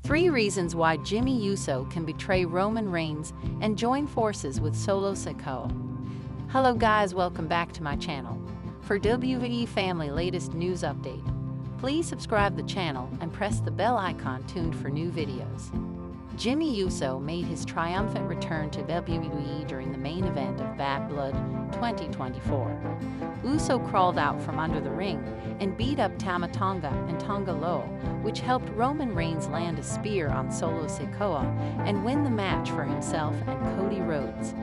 3 reasons why Jimmy Uso can betray Roman Reigns and join forces with Solo Sikoa. Hello guys, welcome back to my channel. For WWE Family latest news update, please subscribe the channel and press the bell icon tuned for new videos. Jimmy Uso made his triumphant return to WWE during the main event of Bad Blood 2024. Uso crawled out from under the ring and beat up Tama Tonga and Tonga Loa, which helped Roman Reigns land a spear on Solo Sikoa and win the match for himself and Cody Rhodes.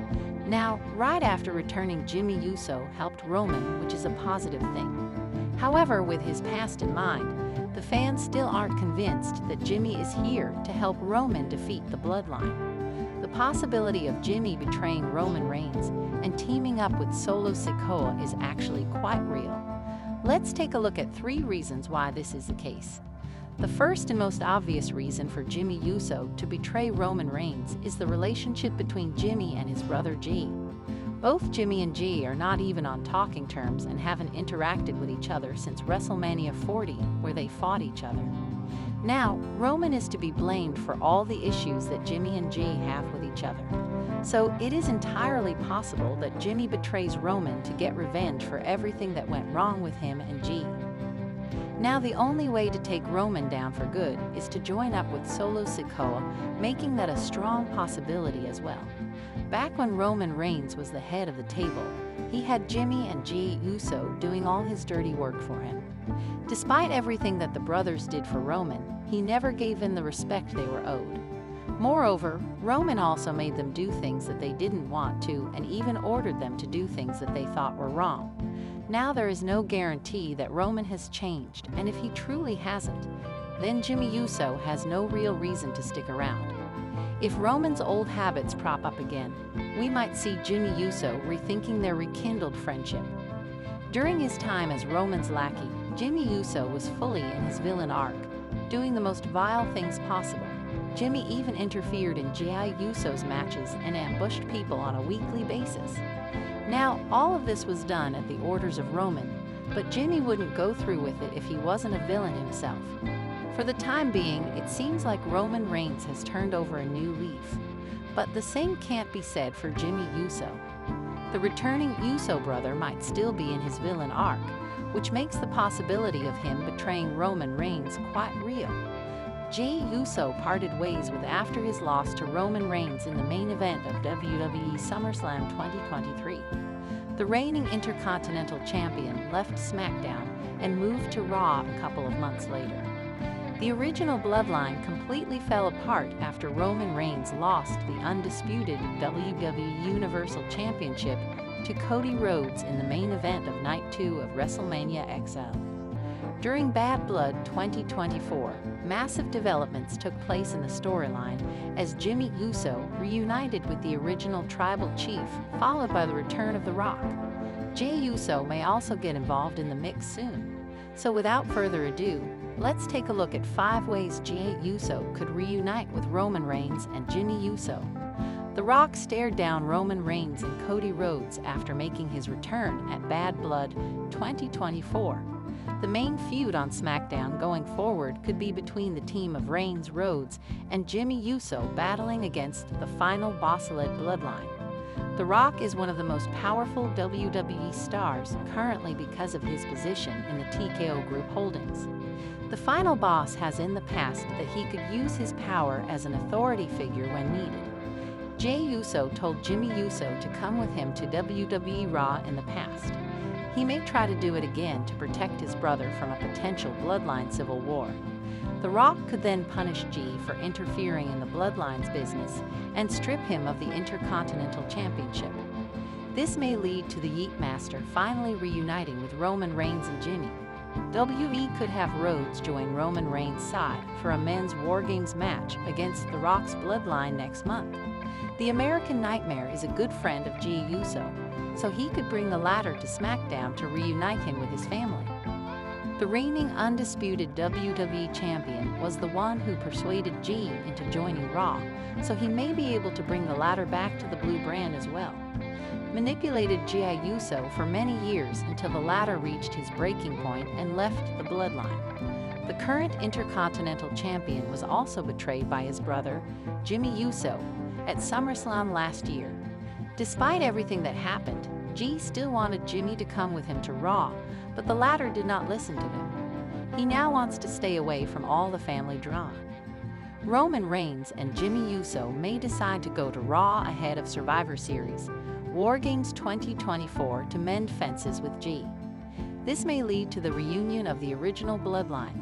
Now, right after returning, Jimmy Uso helped Roman, which is a positive thing. However, with his past in mind, the fans still aren't convinced that Jimmy is here to help Roman defeat the Bloodline. The possibility of Jimmy betraying Roman Reigns and teaming up with Solo Sikoa is actually quite real. Let's take a look at 3 reasons why this is the case. The first and most obvious reason for Jimmy Uso to betray Roman Reigns is the relationship between Jimmy and his brother G. Both Jimmy and G are not even on talking terms and haven't interacted with each other since WrestleMania 40, where they fought each other. Now, Roman is to be blamed for all the issues that Jimmy and G have with each other. So it is entirely possible that Jimmy betrays Roman to get revenge for everything that went wrong with him and G. Now, the only way to take Roman down for good is to join up with Solo Sikoa, making that a strong possibility as well. Back when Roman Reigns was the head of the table, he had Jimmy and Jey Uso doing all his dirty work for him. Despite everything that the brothers did for Roman, he never gave in the respect they were owed. Moreover, Roman also made them do things that they didn't want to and even ordered them to do things that they thought were wrong. Now there is no guarantee that Roman has changed, and if he truly hasn't, then Jimmy Uso has no real reason to stick around. If Roman's old habits prop up again, we might see Jimmy Uso rethinking their rekindled friendship. During his time as Roman's lackey, Jimmy Uso was fully in his villain arc, doing the most vile things possible. Jimmy even interfered in Jey Uso's matches and ambushed people on a weekly basis. Now, all of this was done at the orders of Roman, but Jimmy wouldn't go through with it if he wasn't a villain himself. For the time being, it seems like Roman Reigns has turned over a new leaf. But the same can't be said for Jimmy Uso. The returning Uso brother might still be in his villain arc, which makes the possibility of him betraying Roman Reigns quite real. Jey Uso parted ways with after his loss to Roman Reigns in the main event of WWE SummerSlam 2023. The reigning Intercontinental Champion left SmackDown and moved to Raw a couple of months later. The original Bloodline completely fell apart after Roman Reigns lost the undisputed WWE Universal Championship to Cody Rhodes in the main event of Night 2 of WrestleMania XL. During Bad Blood 2024, massive developments took place in the storyline as Jimmy Uso reunited with the original Tribal Chief, followed by the return of The Rock. Jey Uso may also get involved in the mix soon. So without further ado, let's take a look at 5 ways Jey Uso could reunite with Roman Reigns and Jimmy Uso. The Rock stared down Roman Reigns and Cody Rhodes after making his return at Bad Blood 2024. The main feud on SmackDown going forward could be between the team of Reigns, Rhodes, and Jimmy Uso battling against the final boss-led Bloodline. The Rock is one of the most powerful WWE stars currently because of his position in the TKO Group holdings. The final boss has in the past that he could use his power as an authority figure when needed. Jey Uso told Jimmy Uso to come with him to WWE Raw in the past. He may try to do it again to protect his brother from a potential Bloodline civil war. The Rock could then punish G for interfering in the Bloodline's business and strip him of the Intercontinental Championship. This may lead to the Yeet Master finally reuniting with Roman Reigns and Jimmy. WWE could have Rhodes join Roman Reigns' side for a men's War Games match against The Rock's Bloodline next month. The American Nightmare is a good friend of Jey Uso, so he could bring the latter to SmackDown to reunite him with his family. The reigning undisputed WWE Champion was the one who persuaded G into joining Raw, so he may be able to bring the latter back to the blue brand as well. Manipulated Jey Uso for many years until the latter reached his breaking point and left the Bloodline. The current Intercontinental Champion was also betrayed by his brother, Jimmy Uso, at SummerSlam last year. Despite everything that happened, G still wanted Jimmy to come with him to Raw, but the latter did not listen to him. He now wants to stay away from all the family drama. Roman Reigns and Jimmy Uso may decide to go to Raw ahead of Survivor Series War Games 2024 to mend fences with G. This may lead to the reunion of the original bloodline.